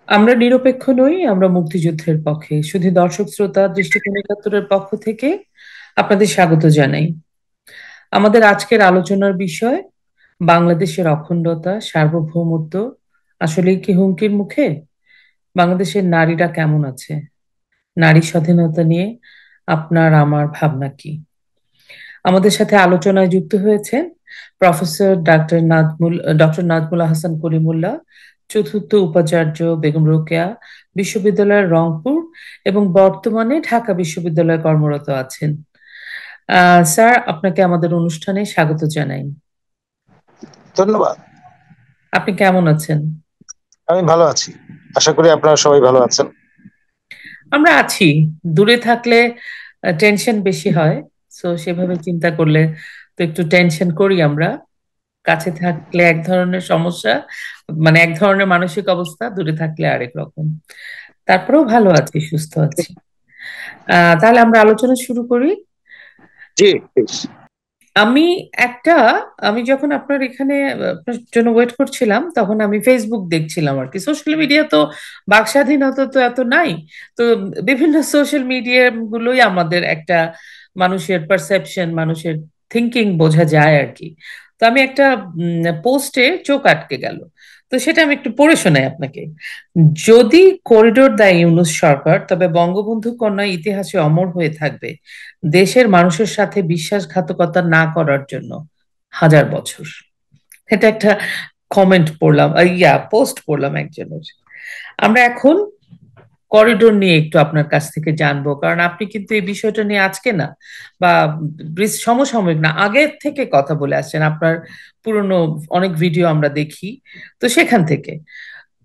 আমরা নিরপেক্ষ নই, আমরা মুক্তিযুদ্ধের পক্ষে। শুধু দর্শক শ্রোতা দৃষ্টিকোণ একাত্তরের পক্ষ থেকে আপনাদের স্বাগত জানাই। আমাদের আজকের আলোচনার বিষয় বাংলাদেশের অখণ্ডতা, সার্বভৌমত্ব আসলেই কি হুমকির মুখে? বাংলাদেশের নারীরা কেমন আছে? নারী স্বাধীনতা নিয়ে আপনার আমার ভাবনা কি? আমাদের সাথে আলোচনায় যুক্ত হয়েছেন প্রফেসর ডক্টর নাজমুল হাসান করিমুল্লাহ, চতুর্থ উপাচার্য বেগম রোকেয়া বিশ্ববিদ্যালয়ের রংপুর এবং বর্তমানে ঢাকা বিশ্ববিদ্যালয়ে কর্মরত আছেন। স্যার, আপনাকে আমাদের অনুষ্ঠানে স্বাগত জানাই। ধন্যবাদ। আপনি কেমন আছেন? আমি ভালো আছি। আশা করি আপনারা সবাই ভালো আছেন। আমরা আছি। দূরে থাকলে টেনশন বেশি হয়, তো সেভাবে চিন্তা করলে তো একটু টেনশন করি আমরা। কাছে থাকলে এক ধরনের সমস্যা, মানে এক ধরনের মানসিক অবস্থা, দূরে থাকলে আরেক রকম। তারপরেও ভালো আছি, সুস্থ আছি। তাহলে আমরা আলোচনা শুরু করি। জি, প্লিজ। আমি একটা আমি যখন আপনার এখানে আপনার জন্য ওয়েট করছিলাম, তখন আমি ফেসবুক দেখছিলাম আর কি। সোশ্যাল মিডিয়া তো বাক স্বাধীনতা তো এত নাই। তো বিভিন্ন সোশ্যাল মিডিয়া গুলোই আমাদের একটা মানুষের পারসেপশন, মানুষের থিঙ্কিং বোঝা যায় আর কি। তো আমি একটা পোস্টে চোখ আটকে গেল। তো সেটা আমি একটু পড়ে শোনাই আপনাকে। যদি করিডোর দেয় ইউনূস সরকার, তবে বঙ্গবন্ধু কন্যা ইতিহাসে অমর হয়ে থাকবে দেশের মানুষের সাথে বিশ্বাসঘাতকতা না করার জন্য 1000 বছর। এটা একটা কমেন্ট পড়লাম, পোস্ট পড়লাম একজনের। আমরা এখন করিডোর নিয়ে একটু আপনার কাছ থেকে জানবো, কারণ আপনি কিন্তু এই বিষয়টা নিয়ে আজকে না, বা সমসাময়িক না, আগের থেকে কথা বলে আসছেন। আপনার পুরনো অনেক ভিডিও আমরা দেখি, তো সেখান থেকে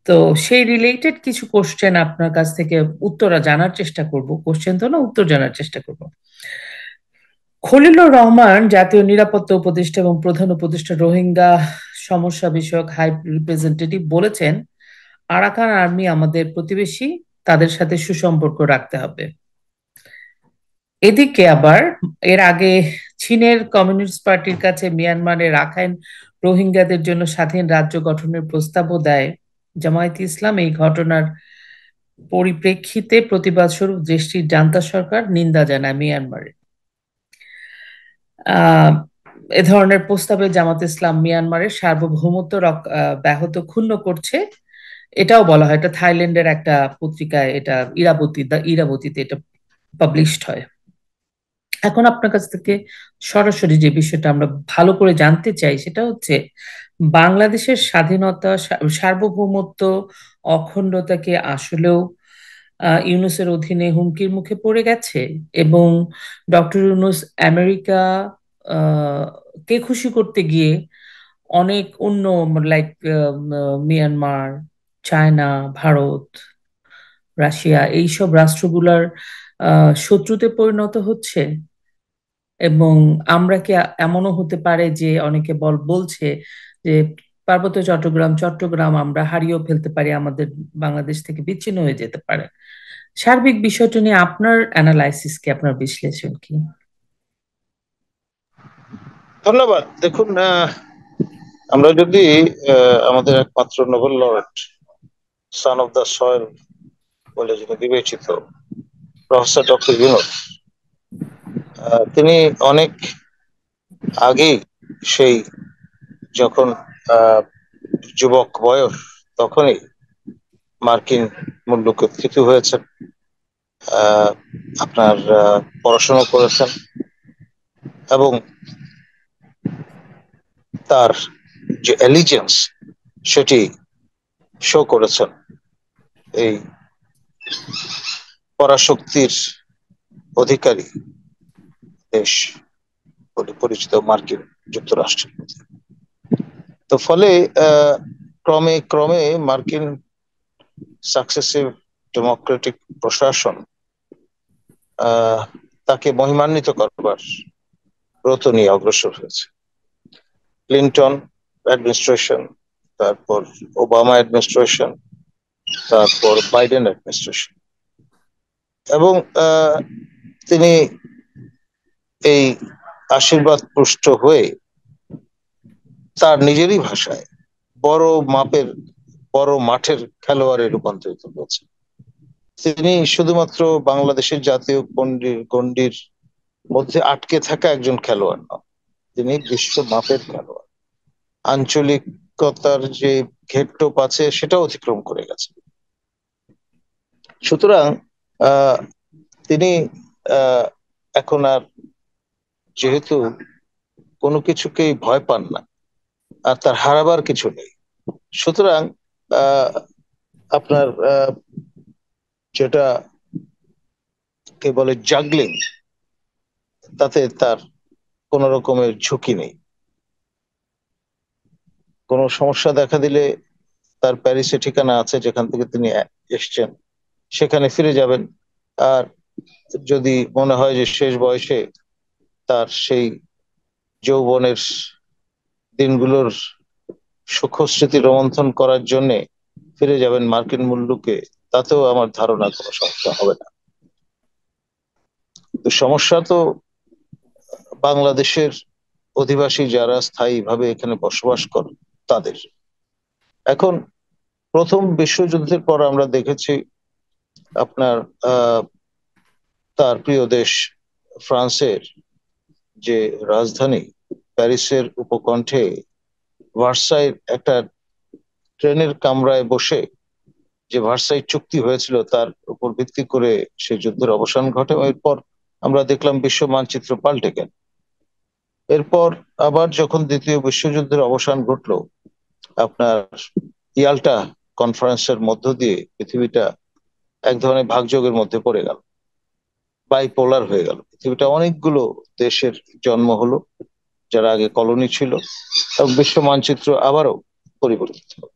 তো সেই রিলেটেড কিছু কোশ্চেন আপনার কাছ থেকে উত্তর জানার চেষ্টা করব। কোশ্চেন তো না, উত্তর জানার চেষ্টা করব। খলিলুর রহমান, জাতীয় নিরাপত্তা উপদেষ্টা এবং প্রধান উপদেষ্টা রোহিঙ্গা সমস্যা বিষয়ক হাই রিপ্রেজেন্টেটিভ বলেছেন, আরাকান আর্মি আমাদের প্রতিবেশী, তাদের সাথে সুসম্পর্ক রাখতে হবে। এদিকে আবার এর আগে চীনের কমিউনিস্ট পার্টির কাছে মিয়ানমারে রাখাইন রোহিঙ্গাদের জন্য স্বাধীন রাজ্য গঠনের প্রস্তাবও দেয় জামায়াতে ইসলাম। এই ঘটনার পরিপ্রেক্ষিতে প্রতিবাদ স্বরূপ দেশটির জান্তা সরকার নিন্দা জানায় মিয়ানমারে। আহ এ ধরনের প্রস্তাবে জামাত ইসলাম মিয়ানমারের সার্বভৌমত্ব ব্যাহত ক্ষুণ্ণ করছে, এটাও বলা হয়। এটা থাইল্যান্ডের একটা পত্রিকায়, এটা ইরাবতীতে এটা পাবলিশড হয়। এখন আপনার কাছ থেকে সরাসরি যে বিষয়টা আমরা ভালো করে জানতে চাই, সেটা হচ্ছে বাংলাদেশের স্বাধীনতা, সার্বভৌমত্ব, অখণ্ডতাকে আসলেও ইউনুসের অধীনে হুমকির মুখে পড়ে গেছে, এবং ডক্টর ইউনুস আমেরিকা কে খুশি করতে গিয়ে অনেক অন্য, like Myanmar, China, Bharat, Russia, এইসব রাষ্ট্রগুলার শত্রুতে পরিণত হচ্ছে। এবং আমরা কি এমনও হতে পারে যে অনেকে বলছে যে পার্বত্য চট্টগ্রাম চট্টগ্রাম আমরা হারিয়েও ফেলতে পারি, আমাদের বাংলাদেশ থেকে বিচ্ছিন্ন হয়ে যেতে পারে। সার্বিক বিষয়টা নিয়ে আপনার অ্যানালাইসিস কি, আপনার বিশ্লেষণ কি? ধন্যবাদ। দেখুন, আমরা যদি আমাদের একমাত্র Nobel laureate, son of the soil বলে যিনি বিবেচিত, প্রফেসর ডক্টর ইউনূস, তিনি অনেক আগেই, সেই যখন আহ, যুবক বয়স, তখনই মার্কিন মূল্যকে থিতু হয়েছেন। আপনার পড়াশোনা করেছেন এবং তার যে অ্যালিজিয়েন্স সেটি শো করেছেন এই পরাশক্তির অধিকারী দেশ বলে পরিচিত মার্কিন যুক্তরাষ্ট্রের প্রতি। তো ফলে ক্রমে ক্রমে মার্কিন সাকসেসিভ ডেমোক্রেটিক প্রশাসন তাকে মহিমান্বিত করবার ব্রত নিয়ে অগ্রসর হয়েছে। ক্লিন্টন অ্যাডমিনিস্ট্রেশন, তারপর ওবামা অ্যাডমিনিস্ট্রেশন, তারপর বাইডেন অ্যাডমিনিস্ট্রেশন, এবং তিনি এই আশীর্বাদ পুষ্ট হয়ে তার নিজেরই ভাষায় বড় মাপের বড় মাঠের খেলোয়াড়ে রূপান্তরিত হয়েছে। তিনি শুধুমাত্র বাংলাদেশের জাতীয় গণ্ডির মধ্যে আটকে থাকা একজন খেলোয়াড় নন, তিনি বিশ্ব মাপের খেলোয়াড়। আঞ্চলিকতার যে ঘেরটোপ আছে সেটা অতিক্রম করে গেছে। সুতরাং তিনি এখন আর যেহেতু কোনো কিছুকেই ভয় পান না, আর তার হারাবার কিছু নেই, সুতরাং আপনার যেটা কে বলে জাগলিং, তাতে তার কোন রকমের ঝুঁকি নেই। কোনো সমস্যা দেখা দিলে তার প্যারিসে ঠিকানা আছে, যেখান থেকে তিনি এসছেন সেখানে ফিরে যাবেন। আর যদি মনে হয় যে শেষ বয়সে তার সেই যৌবনের দিনগুলোর সুখস্মৃতি রোমন্থন করার জন্য ফিরে যাবেন মার্কিন মুলুকে, তাতেও আমার ধারণা কোনো সমস্যা হবে না। তো সমস্যা তো বাংলাদেশের অধিবাসী যারা স্থায়ীভাবে এখানে বসবাস করে তাদের। এখন প্রথম বিশ্বযুদ্ধের পর আমরা দেখেছি আপনার তার প্রিয় দেশ ফ্রান্সের যে রাজধানী প্যারিসের উপকণ্ঠে ভার্সাইয়ের একটা ট্রেনের কামরায় বসে যে ভার্সাই চুক্তি হয়েছিল তার উপর ভিত্তি করে সে যুদ্ধের অবসান ঘটে। এরপর আমরা দেখলাম বিশ্ব মানচিত্র পাল্টে গেল। এরপর আবার যখন দ্বিতীয় বিশ্বযুদ্ধের অবসান ঘটলো, আপনার ইয়াল্টা কনফারেন্সের মধ্য দিয়ে পৃথিবীটা এক ধরনের ভাগযোগের মধ্যে পড়ে গেল, বাইপোলার হয়ে গেল। পৃথিবীটা অনেকগুলো দেশের জন্ম হলো যারা আগে কলোনি ছিল, এবং বিশ্ব মানচিত্র আবারও পরিবর্তিত হলো।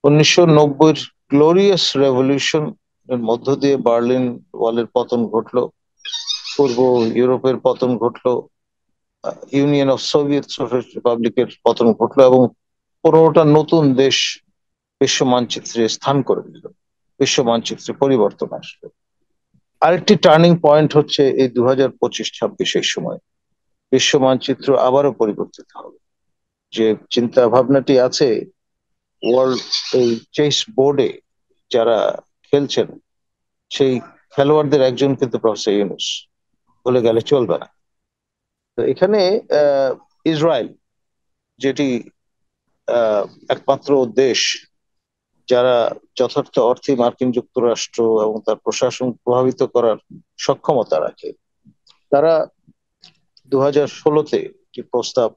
1990-র গ্লোরিয়াস রেভলিউশন এর মধ্য দিয়ে বার্লিন ওয়ালের পতন ঘটলো, পূর্ব ইউরোপের পতন ঘটলো, ইউনিয়ন অফ সোভিয়েত রিপাবলিকের পতন ঘটলো, এবং 15টা নতুন দেশ বিশ্ব মানচিত্রে স্থান করে নিল, বিশ্ব মানচিত্রে পরিবর্তন আসলো। আরেকটি টার্নিং পয়েন্ট হচ্ছে এই 2025-26 সময় বিশ্ব মানচিত্র আবারও পরিবর্তিত হবে। যে চিন্তা ভাবনাটি আছে ওয়ার্ল্ড এই চেস বোর্ডে যারা খেলছেন, সেই খেলোয়াড়দের একজন কিন্তু প্রফেসর ইউনূস, বলে গেলে চলবে না। তো এখানে ইসরায়েল, যেটি একমাত্র দেশ যারা যথার্থ অর্থে মার্কিন যুক্তরাষ্ট্র এবং তার প্রশাসন প্রভাবিত করার সক্ষমতা রাখে, তারা 2016-তে একটি প্রস্তাব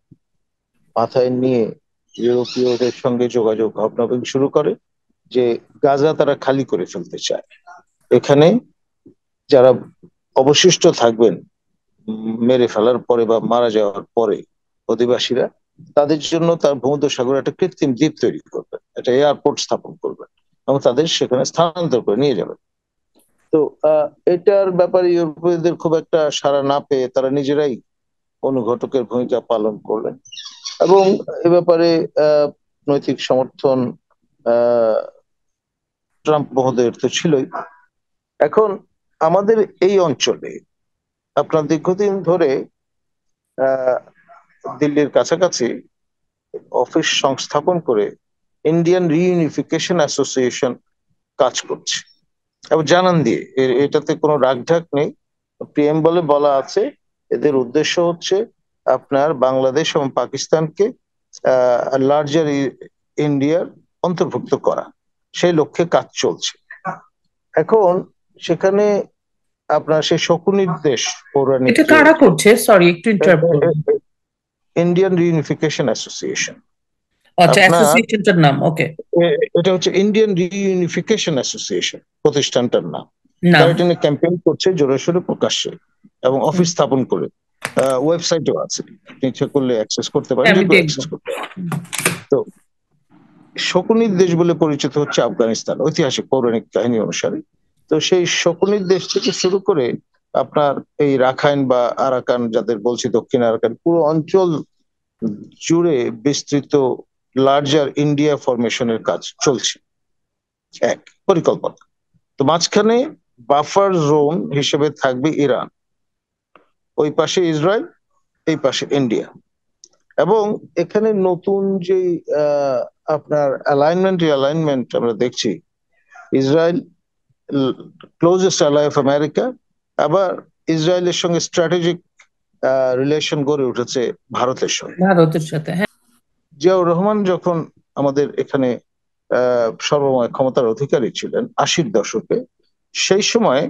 মাথায় নিয়ে ইউরোপীয়দের সঙ্গে যোগাযোগ ভাবনা শুরু করে যে গাজা তারা খালি করে ফেলতে চায়। এখানে যারা অবশিষ্ট থাকবেন মেরে ফেলার পরে বা মারা যাওয়ার পরে অধিবাসীরা, তাদের জন্য তার ভূমধ্যসাগরে একটা কৃত্রিম দ্বীপ তৈরি করবেন, একটা এয়ারপোর্ট স্থাপন করবেন এবং তাদের সেখানে স্থানান্তর করে নিয়ে যাবেন। তো এটার ব্যাপারে ইউরোপীয়দের খুব একটা সাড়া না পেয়ে তারা নিজেরাই অনুঘটকের ভূমিকা পালন করলেন, এবং এ ব্যাপারে নৈতিক সমর্থন ট্রাম্প মহোদয়ের তো ছিলই। এখন আমাদের এই অঞ্চলে আপনার দীর্ঘদিন ধরে দিল্লির কাছাকাছি অফিস সংস্থাপন করে ইন্ডিয়ান রিইউনিফিকেশন অ্যাসোসিয়েশন কাজ করছে, এবং জানান দিয়ে এটাতে কোনো রাগঢাক নেই। প্রিএমবলে বলা আছে এদের উদ্দেশ্য হচ্ছে আপনার বাংলাদেশ এবং পাকিস্তানকে লার্জার ইন্ডিয়ার অন্তর্ভুক্ত করা, সেই লক্ষ্যে কাজ চলছে। এখন সেখানে আপনার সেই শকুনির দেশ পৌরাণিক, এটা কারা করছে? সরি, একটু ইন্টারাপ্ট করবেন। Indian reunification association. আচ্ছা, আপনার অ্যাসোসিয়েশনটার নাম, ওকে। এটা হচ্ছে ইন্ডিয়ান রিইউনিফিকেশন অ্যাসোসিয়েশন প্রতিষ্ঠানটার নাম। নাম। তারা এটা নিয়ে ক্যাম্পেইন করছে জোরে সোরে প্রকাশ্যে, এবং অফিস স্থাপন করে ওয়েবসাইটও আছে, আপনি ইচ্ছা করলে অ্যাক্সেস করতে পারেন, আমি যে কেউ দেখবো। অ্যাক্সেস করতে পারেন। তো শকুনির দেশ বলে পরিচিত হচ্ছে আফগানিস্তান ঐতিহাসিক পৌরাণিক কাহিনী অনুসারে। তো সেই শকুনির দেশ থেকে শুরু করে আপনার এই রাখাইন বা আরাকান, যাদের বলছি দক্ষিণ আরাকান, পুরো অঞ্চল জুড়ে বিস্তৃত লার্জার ইন্ডিয়া ফরমেশনের কাজ চলছে, এক পরিকল্পনা। তো মাঝখানে বাফার জোন হিসেবে থাকবে ইরান, ওই পাশে ইসরায়েল, এই পাশে ইন্ডিয়া, এবং এখানে নতুন যে আপনার অ্যালাইনমেন্ট আমরা দেখছি, Israel closest ally of America, আবার ইসরায়েলের সঙ্গে স্ট্র্যাটেজিক রিলেশন গড়ে উঠেছে ভারতের সঙ্গে। ভারতের সাথে, হ্যাঁ। জিয়াউর রহমান যখন আমাদের এখানে সর্বময় ক্ষমতার অধিকারী ছিলেন 80-র দশকে, সেই সময়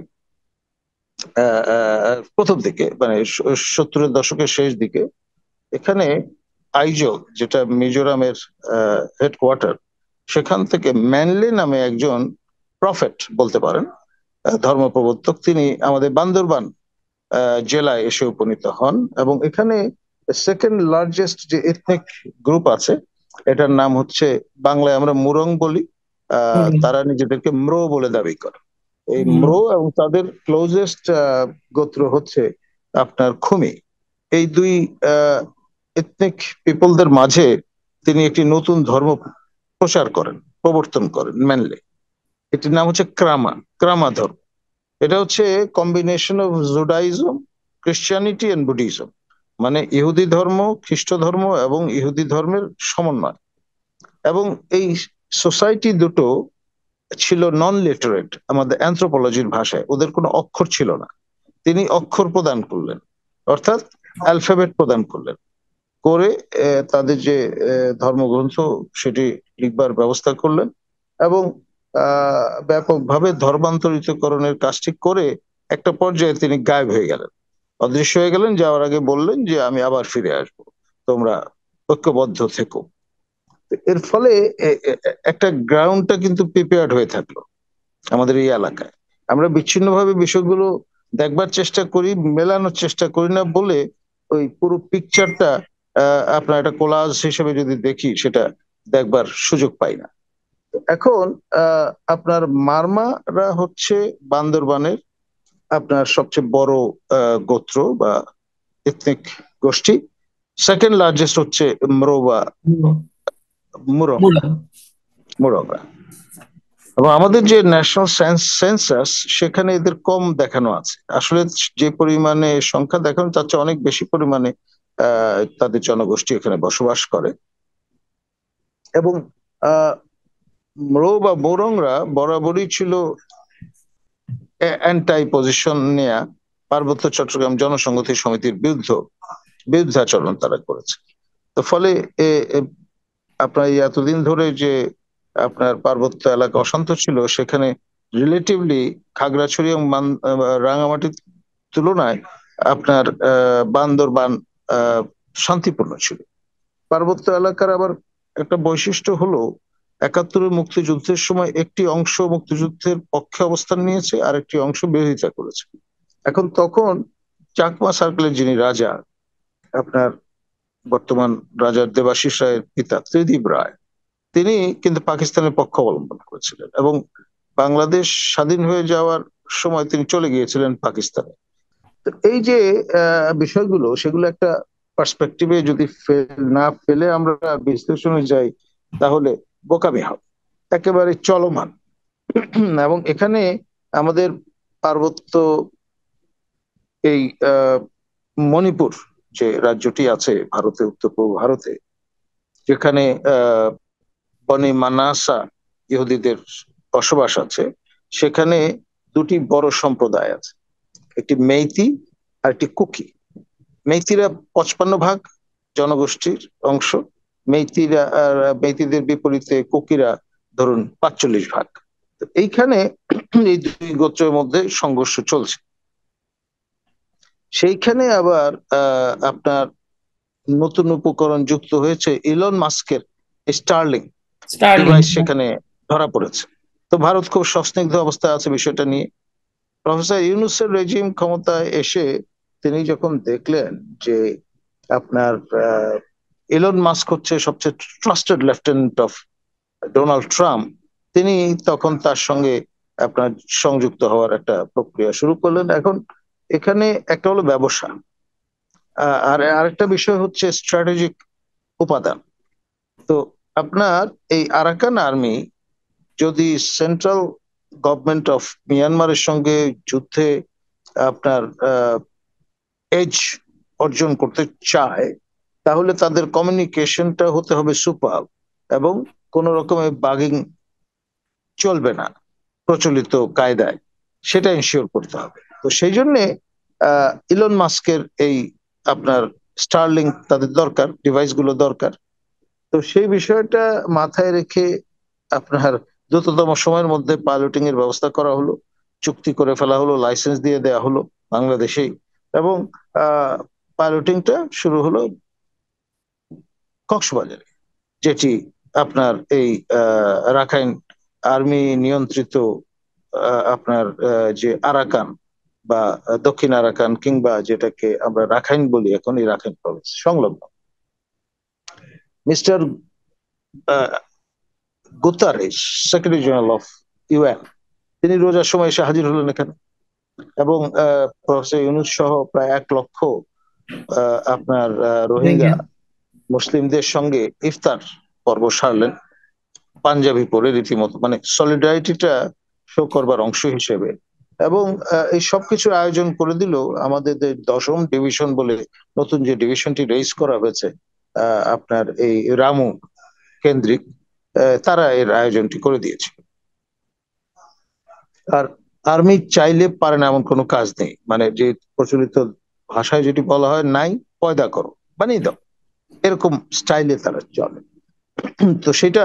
প্রথম দিকে মানে 70-এর দশকের শেষ দিকে এখানে আইজল, যেটা মিজোরামের হেডকোয়ার্টার, সেখান থেকে ম্যানলি নামে একজন প্রফেট বলতে পারেন, ধর্মপ্রবর্তক, তিনি আমাদের বান্দরবান জেলায় এসে উপনীত হন। এবং এখানে সেকেন্ড লার্জেস্ট যে এথনিক গ্রুপ আছে, এটার নাম হচ্ছে, বাংলায় আমরা মুরং বলি, তারা নিজেদেরকে ম্রো বলে দাবি করে। এই ম্রো এবং তাদের ক্লোজেস্ট গোত্র হচ্ছে আপনার খুমি। এই দুই এথনিক পিপলদের মাঝে তিনি একটি নতুন ধর্ম প্রচার করেন, প্রবর্তন করেন মেনলি। এটির নাম হচ্ছে ক্রামা ধর্ম। এটা হচ্ছে combination of Judaism, Christianity and Buddhism, মানে ইহুদি ধর্ম, খ্রিস্ট ধর্ম এবং ইহুদি ধর্মের সমন্বয়। এবং এই সোসাইটি দুটো ছিল নন লিটারেট, আমাদের অ্যানথ্রোপোলজির ভাষায় ওদের কোনো অক্ষর ছিল না। তিনি অক্ষর প্রদান করলেন, অর্থাৎ অ্যালফাবেট প্রদান করলেন, করে তাদের যে ধর্মগ্রন্থ সেটি লিখবার ব্যবস্থা করলেন। এবং ব্যাপকভাবে ধর্মান্তরিতকরণের কাজটি করে একটা পর্যায়ে তিনি গায়েব হয়ে গেলেন, অদৃশ্য হয়ে গেলেন। যাওয়ার আগে বললেন যে আমি আবার ফিরে আসবো, তোমরা ঐক্যবদ্ধ থেকো। এর ফলে একটা গ্রাউন্ডটা কিন্তু প্রিপেয়ার্ড হয়ে থাকলো আমাদের এই এলাকায়। আমরা বিচ্ছিন্নভাবে বিষয়গুলো দেখবার চেষ্টা করি, মেলানোর চেষ্টা করি না বলে ওই পুরো পিকচারটা আপনার একটা কোলাজ হিসেবে যদি দেখি, সেটা দেখবার সুযোগ পাই না। এখন আপনার মারমারা হচ্ছে বান্দরবানের আপনার সবচেয়ে বড় গোত্র বা এথনিক গোষ্ঠী। সেকেন্ড লার্জেস্ট হচ্ছে ম্রো বা মুরং, মুরংরা। এবং আমাদের যে ন্যাশনাল সেন্সাস, সেখানে এদের কম দেখানো আছে। আসলে যে পরিমাণে সংখ্যা দেখানো, তার চেয়ে অনেক বেশি পরিমাণে তাদের জনগোষ্ঠী এখানে বসবাস করে। এবং ম্রো বা মৌরংরা বরাবরই ছিল অ্যান্টাই পজিশন নেয়া পার্বত্য চট্টগ্রাম জনসংহতি সমিতির বিরুদ্ধাচরণ তারা করেছে। তো ফলে আপনার এতদিন ধরে যে আপনার পার্বত্য এলাকা অশান্ত ছিল, সেখানে রিলেটিভলি খাগড়াছড়ি এবং রাঙামাটির তুলনায় আপনার বান্দরবান শান্তিপূর্ণ ছিল। পার্বত্য এলাকার আবার একটা বৈশিষ্ট্য হলো, 71-এর মুক্তিযুদ্ধের সময় একটি অংশ মুক্তিযুদ্ধের পক্ষে অবস্থান নিয়েছে, আর একটি অংশ বিরোধিতা করেছে। এখন তখন চাকমা সার্কেলের যিনি রাজা, আপনার বর্তমান রাজার দেবাশিস রায়ের পিতা ত্রিদীপ রায়, তিনি কিন্তু পাকিস্তানের পক্ষ অবলম্বন করেছিলেন এবং বাংলাদেশ স্বাধীন হয়ে যাওয়ার সময় তিনি চলে গিয়েছিলেন পাকিস্তানে। তো এই যে বিষয়গুলো, সেগুলো একটা পার্সপেক্টিভে যদি না ফেলে আমরা বিশ্লেষণে যাই, তাহলে বোকামি হবে, একেবারে চলমান। এবং এখানে আমাদের পার্বত্য এই মণিপুর যে রাজ্যটি আছে ভারতে, উত্তর পূর্ব ভারতে, যেখানে বনি মানাসা ইহুদিদের বসবাস আছে, সেখানে দুটি বড় সম্প্রদায় আছে, একটি মেইতি আর একটি কুকি। মেইতিরা 55% জনগোষ্ঠীর অংশ, মেইতিদের বিপরীতে কুকিরা ধরুন 45%। তো এইখানে এই দুই গোত্রের মধ্যে সংঘর্ষ চলছে। সেইখানে আবার আপনার নতুন উপকরণ যুক্ত হয়েছে, ইলন মাস্কের স্টারলিং ডিভাইস সেখানে ধরা পড়েছে। তো ভারত খুব সস্নিগ্ধ অবস্থায় আছে বিষয়টা নিয়ে। প্রফেসর ইউনূসের রেজিম ক্ষমতায় এসে তিনি যখন দেখলেন যে আপনার ইলন মাস্ক হচ্ছে সবচেয়ে trusted lieutenant of Donald Trump, তিনি তখন তার সঙ্গে আপনার সংযুক্ত হওয়ার একটা প্রক্রিয়া শুরু করলেন। এখন এখানে একটা হলো ব্যবসা, আর আরেকটা বিষয় হচ্ছে স্ট্র্যাটেজিক উপাদান। তো আপনার এই আরাকান আর্মি যদি সেন্ট্রাল গভর্নমেন্ট অফ মিয়ানমারের সঙ্গে যুদ্ধে আপনার এজ অর্জন করতে চায়, তাহলে তাদের কমিউনিকেশনটা হতে হবে সুপার এবং কোন রকমের বাগিং চলবে না প্রচলিত কায়দায়, সেটা ইনশিওর করতে হবে। তো সেই জন্য ইলন মাস্কের এই আপনার স্টারলিংক তাদের দরকার, ডিভাইস গুলো দরকার। তো সেই বিষয়টা মাথায় রেখে আপনার দ্রুততম সময়ের মধ্যে পাইলটিং এর ব্যবস্থা করা হলো, চুক্তি করে ফেলা হলো, লাইসেন্স দিয়ে দেওয়া হলো বাংলাদেশেই, এবং পাইলটিংটা শুরু হলো কক্সবাজারে, যেটি আপনার এই রাখাইন আর্মি নিয়ন্ত্রিত আপনার যে আরাকান বা দক্ষিণ আরাকান, কিংবা যেটাকে আমরা রাখাইন বলি এখন, এই রাখাইন প্রভিন্স সংলগ্ন mister Guterres, secretary general of UN, তিনি রোজার সময় এসে হাজির হলেন এখানে, এবং প্রফেসর ইউনূস সহ প্রায় 1 লক্ষ আপনার রোহিঙ্গা মুসলিমদের সঙ্গে ইফতার পর্ব সারলেন পাঞ্জাবি পরে, রীতিমতো মানে সলিডারিটিটা শো করবার অংশ হিসেবে। এবং এই সবকিছুর আয়োজন করে দিল আমাদের যে 10ম ডিভিশন বলে নতুন যে ডিভিশনটি রেইজ করা হয়েছে আপনার এই রামু কেন্দ্রিক, তারা এর আয়োজনটি করে দিয়েছে। আর আর্মি চাইলে পারে না এমন কোনো কাজ নেই, মানে যে প্রচলিত ভাষায় যেটি বলা হয়, নাই পয়দা করো, বানিয়ে দাও, এরকম স্টাইলে তারা চলে। তো সেটা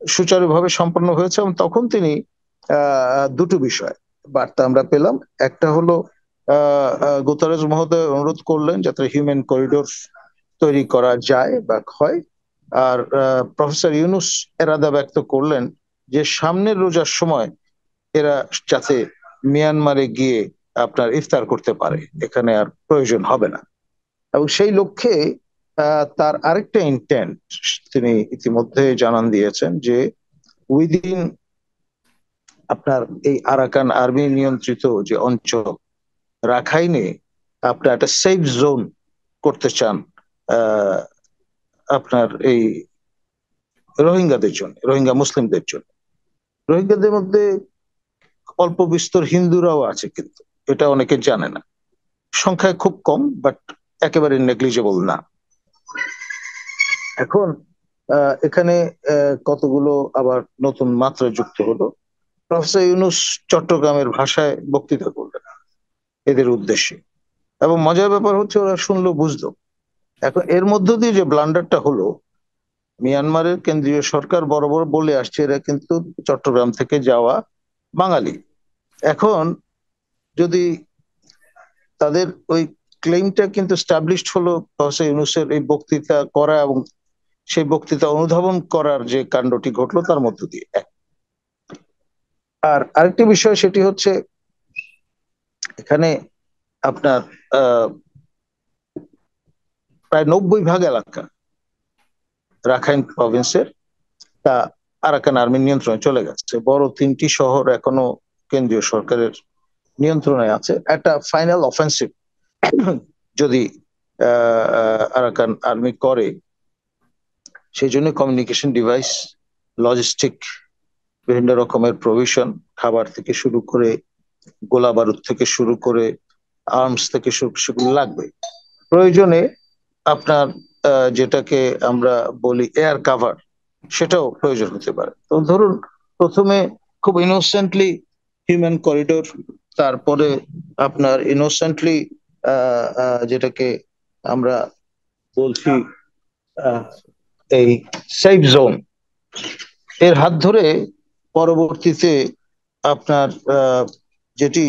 সুচারুভাবে সম্পন্ন হয়েছে, এবং তখন তিনি দুটো বিষয় বার্তা আমরা পেলাম। একটা হলো গুতারেস মহোদয় অনুরোধ করলেন যাতে হিউম্যান করিডোর তৈরি করা যায় বা হয়, আর প্রফেসর ইউনূস এরাদা ব্যক্ত করলেন যে সামনের রোজার সময় এরা যাতে মিয়ানমারে গিয়ে আপনার ইফতার করতে পারে, এখানে আর প্রয়োজন হবে না। এবং সেই লক্ষ্যে তার আরেকটা ইন্টেন্ট তিনি ইতিমধ্যে জানান দিয়েছেন যে উইদিন আপনার এই আরাকান আর্মি নিয়ন্ত্রিত যে অঞ্চল রাখাইনে আপনার একটা সেফ জোন করতে চান আপনার এই রোহিঙ্গাদের জন্য, রোহিঙ্গা মুসলিমদের জন্য। রোহিঙ্গাদের মধ্যে অল্প বিস্তর হিন্দুরাও আছে, কিন্তু এটা অনেকে জানে না, সংখ্যায় খুব কম, বাট একেবারে নেগলিজেবল না। এখন এখানে কতগুলো আবার নতুন মাত্রা যুক্ত হলো। প্রফেসর ইউনূস চট্টগ্রামের ভাষায় বক্তৃতা করলেন এদের উদ্দেশ্যে, এবং মজার ব্যাপার হচ্ছে ওরা শুনলো, বুঝলো। এখন এর মধ্য দিয়ে যে ব্লান্ডারটা হলো, মিয়ানমারের কেন্দ্রীয় সরকার বরাবর বলে আসছে এরা কিন্তু চট্টগ্রাম থেকে যাওয়া বাঙালি। এখন যদি তাদের ওই ক্লেইমটা কিন্তু স্টাবলিশড হলো প্রফেসর ইউনূসের এই বক্তৃতা করা এবং সেই বক্তৃতা অনুধাবন করার যে কাণ্ডটি ঘটলো তার মধ্য দিয়ে। আর আরেকটি বিষয় সেটি হচ্ছে এখানে আপনার প্রায় 90% এলাকা রাখাইন প্রভিন্সের তা আরাকান আর্মির নিয়ন্ত্রণে চলে গেছে। বড় 3টি শহর এখনো কেন্দ্রীয় সরকারের নিয়ন্ত্রণে আছে। একটা ফাইনাল অফেন্সিভ যদি আরাকান আর্মি করে, সেই জন্য কমিউনিকেশন ডিভাইস, লজিস্টিক, বিভিন্ন রকমের প্রভিশন, খাবার থেকে শুরু করে গোলা বারুদ থেকে শুরু করে আর্মস থেকে সেগুলো লাগবে। প্রয়োজনে আপনার যেটাকে আমরা বলি এয়ার কাভার, সেটাও প্রয়োজন হতে পারে। তো ধরুন প্রথমে খুব ইনোসেন্টলি হিউম্যান করিডোর, তারপরে আপনার ইনোসেন্টলি যেটাকে আমরা বলছি এই সেফ জোন, এর হাত ধরে পরবর্তীতে আপনার যেটি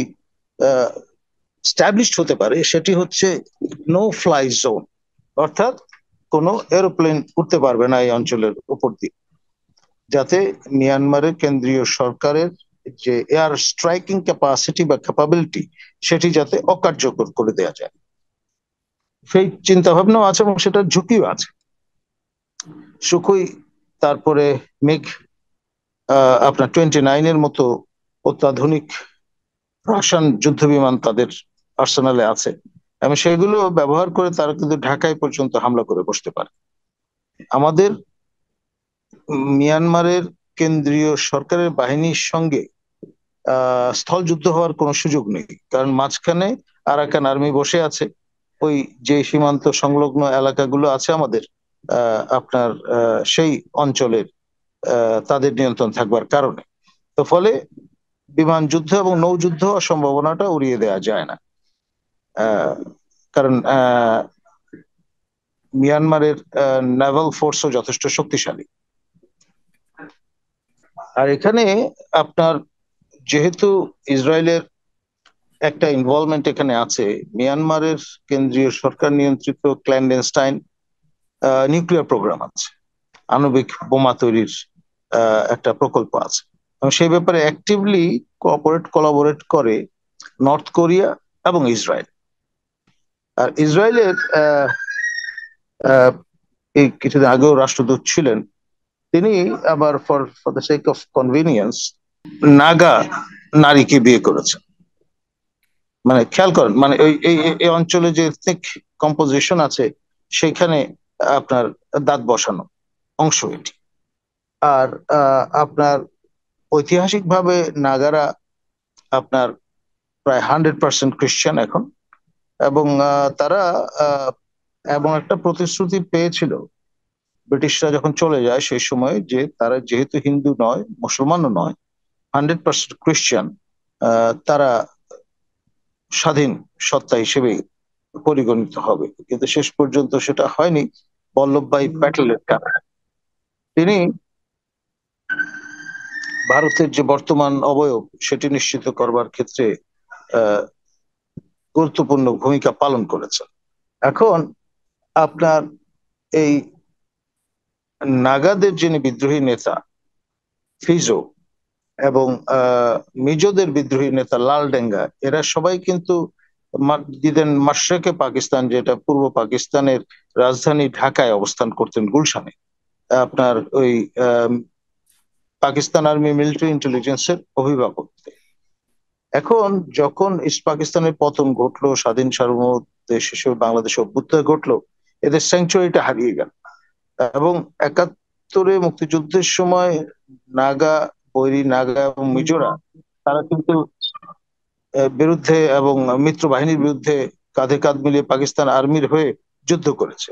স্ট্যাবলিশড হতে পারে সেটি হচ্ছে নো ফ্লাই জোন, অর্থাৎ কোনো এরোপ্লেন উঠতে পারবে না এই অঞ্চলের উপর দিয়ে, যাতে মিয়ানমারের কেন্দ্রীয় সরকারের যে এয়ার স্ট্রাইকিং ক্যাপাসিটি বা ক্যাপাবিলিটি সেটি যাতে অকার্যকর করে দেওয়া যায়, সেই চিন্তা ভাবনাও আছে এবং সেটার ঝুঁকিও আছে। সুখই, তারপরে মিগ আপনার 29-এর মতো অত্যাধুনিক রাশিয়ান যুদ্ধ বিমান তাদের আর্সেনালে আছে, এবং সেগুলো ব্যবহার করে তারা কিন্তু ঢাকায় পর্যন্ত হামলা করে বসতে পারে। আমাদের মিয়ানমারের কেন্দ্রীয় সরকারের বাহিনীর সঙ্গে স্থল যুদ্ধ হওয়ার কোনো সুযোগ নেই, কারণ মাঝখানে আরাকান আর্মি বসে আছে। ওই যে সীমান্ত সংলগ্ন এলাকাগুলো আছে আমাদের আপনার সেই অঞ্চলের তাদের নিয়ন্ত্রণ থাকবার কারণে। তো ফলে বিমান যুদ্ধ এবং নৌযুদ্ধ সম্ভাবনাটা উড়িয়ে দেওয়া যায় না। কারণ মিয়ানমারের নেভাল ফোর্সও যথেষ্ট শক্তিশালী। আর এখানে আপনার যেহেতু ইসরায়েলের একটা ইনভলভমেন্ট এখানে আছে, মিয়ানমারের কেন্দ্রীয় সরকার নিয়ন্ত্রিত ক্ল্যান্ডেনস্টাইন নিউক্লিয়ার প্রোগ্রাম আছে, আণবিক বোমা তৈরির একটা প্রকল্প আছে, এবং সেই ব্যাপারে অ্যাক্টিভলি কোলাবোরেট করে নর্থ কোরিয়া এবং ইসরায়েল। আর ইসরায়েলের এই কিছুদিন আগেও রাষ্ট্রদূত ছিলেন, তিনি আবার for for the sake of convenience Naga নারীকে বিয়ে করেছেন। মানে খেয়াল করেন, মানে ওই এই অঞ্চলে যে এথনিক কম্পোজিশন আছে সেখানে আপনার দাঁত বসানো অংশ এটি। আর আপনার ঐতিহাসিকভাবে নাগারা আপনার প্রায় 100% খ্রিস্টান এখন, এবং তারা এমন একটা প্রতিশ্রুতি পেয়েছিল ব্রিটিশরা যখন চলে যায় সেই সময়, যে তারা যেহেতু হিন্দু নয়, মুসলমানও নয়, 100% খ্রিস্টান, তারা স্বাধীন সত্তা হিসেবে পরিগণিত হবে। কিন্তু শেষ পর্যন্ত সেটা হয়নি বল্লভভাই প্যাটেলের কারণে। তিনি ভারতের যে বর্তমান অবয়ব সেটি নিশ্চিত করবার ক্ষেত্রে আহ, গুরুত্বপূর্ণ ভূমিকা পালন করেছেন। এখন আপনার এই নাগাদের যিনি বিদ্রোহী নেতা ফিজো, এবং মিজোদের বিদ্রোহী নেতা লালডেঙ্গা, এরা সবাই কিন্তু দিদেন মাশরেকে পাকিস্তান, যেটা পূর্ব পাকিস্তানের রাজধানী ঢাকায় অবস্থান করতেন, গুলশানে, আপনার ওই পাকিস্তান আর্মি মিলিটারি ইন্টেলিজেন্সের অভিভাবক। এখন যখন ইস্ট পাকিস্তানের পতন ঘটলো, স্বাধীন সার্বভৌম দেশ হিসেবে বাংলাদেশ অভ্যুদয় ঘটলো, এদের স্যাংচুয়ারিটা হারিয়ে গেল। এবং 71-এ মুক্তিযুদ্ধের সময় নাগা, বৈরী নাগা এবং মিজোরা, তারা কিন্তু বিরুদ্ধে এবং মিত্র বাহিনীর বিরুদ্ধে কাঁধে কাঁধ মিলিয়ে পাকিস্তান আর্মির হয়ে যুদ্ধ করেছে।